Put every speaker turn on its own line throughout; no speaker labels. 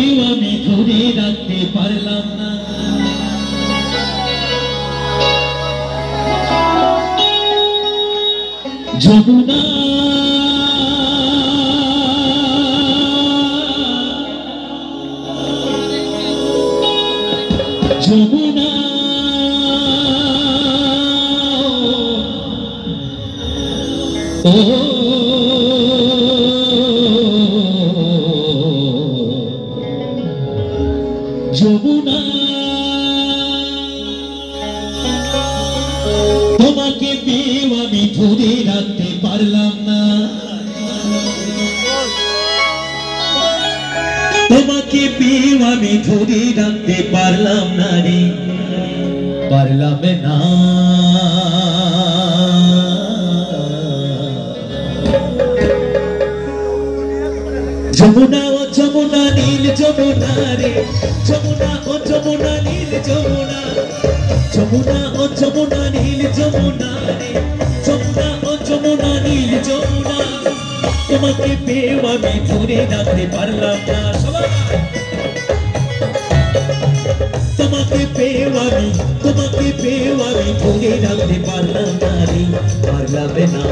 আমি ধরে রাখতে পারলাম না, যমুনা যমুনা ও যমুনা, তোমাকে পেয়েও আমি ধরে রাখতে পারলাম না, তোমাকে পেয়েও আমি ধরে রাখতে পারলাম না রে, পারলাম না। যমুনা ও যমুনা নীল যমুনা রে, যমুনা ও যমুনা নীল যমুনা, যমুনা ও যমুনা নীল যমুনা রে, যমুনা ও যমুনা নীল যমুনা, তোমাকে পেয়েও আমি ধরে রাখতে পারলাম না। সবাই তোমাকে পেয়েও আমি ধরে রাখতে পারলাম না রে, পারলাম না।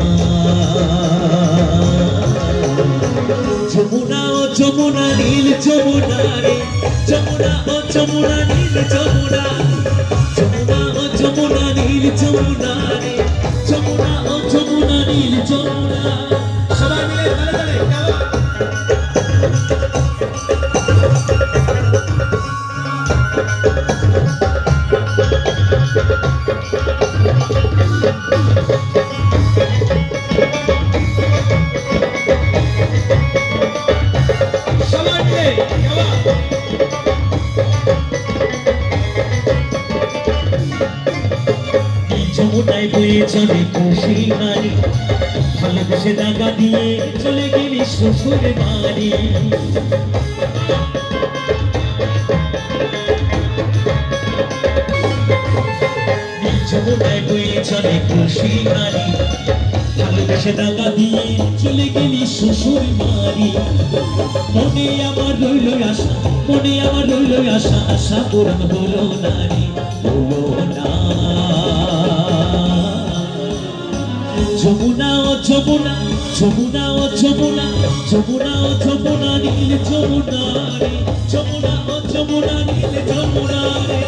যমুনা ও যমুনা নীল যমুনা রে, যমুনা ও যমুনা নীল যমুনা, যমুনা ও যমুনা নীল যমুনা রে, যমুনা ও যমুনা নীল যমুনা। সবাই মিলে তালে তালে যমুনায় বয়ে চলে খুশি নারী, ভালোবেসে দাগা দিয়ে চলে গেলি শ্বশুর বাড়ি। যমুনায় বয়ে চলে খুশি নারী, ভালোবেসে দাগা দিয়ে চলে গেলি শ্বশুর বাড়ি। মনে আমার রইল আশা, মনে আমার রইল আশা, আশা পূরণ হলো না রে, হলো না। যমুনা ও যমুনা, যমুনা ও যমুনা, যমুনা ও যমুনা নীল যমুনা রে, যমুনা ও যমুনা নীল যমুনা রে,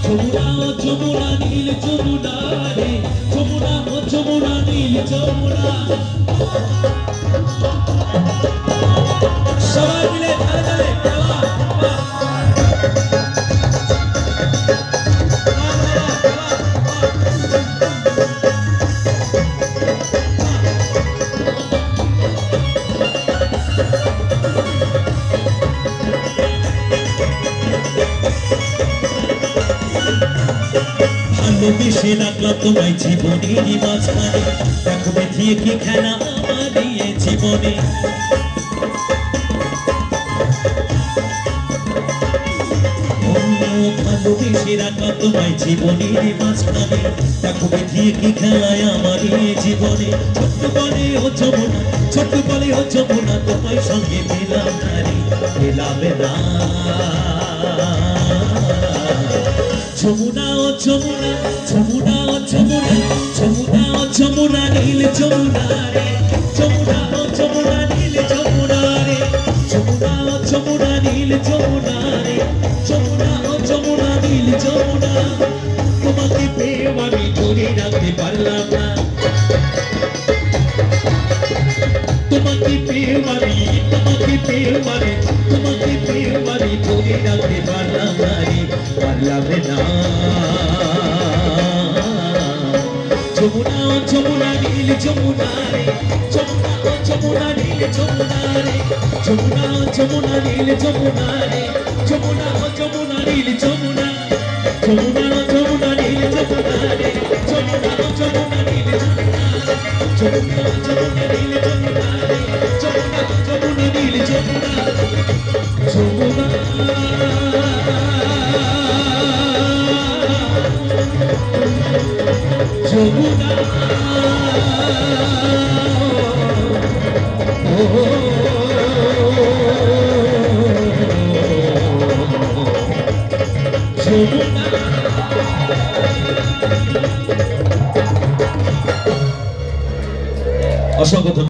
যমুনা ও যমুনা নীল যমুনা রে, যমুনা ও যমুনা নীল যমুনা। সবাই মিলে তালে তালে ভালোবেসে রাখলাম তোমায় জীবনের মাঝখানে, দেখো দেখিয়ে কি খেলা আমার দিয়ে জীবনে। ভালোবেসে রাখলাম তোমায় জীবনের মাঝখানে, দেখো দেখিয়ে কি খেলায় আমার জীবনে। ছোট্ট বলে ও যমুনা, ছোট্ট বলে ও যমুনা, তোমায় সঙ্গে পেলাম না রে, পেলাম না। যমুনা ও যমুনা, যমুনা ও যমুনা, যমুনা ও যমুনা নীল যমুনা রে, যমুনা ও যমুনা নীল যমুনা রে, যমুনা ও যমুনা নীল যমুনা রে, যমুনা ও যমুনা নীল যমুনা, তোমাকে পেয়েও আমি ধরে রাখতে পারলাম না, তোমাকে পেয়েও আমি ধরে রাখতে পারলাম না রে, পারলাম না। যমুনা ও যমুনা নীল যমুনা রে, যমুনা ও যমুনা নীল যমুনা রে, যমুনা ও যমুনা নীল যমুনা রে, যমুনা ও যমুনা নীল যমুনা, যমুনা ও যমুনা নীল যমুনা রে, যমুনা ও যমুনা নীল যমুনা, যমুনা ও যমুনা নীল যমুনা রে, যমুনা ও যমুনা নীল যমুনা, যমুনা। যমুনা oh যমুনা অসংখ্য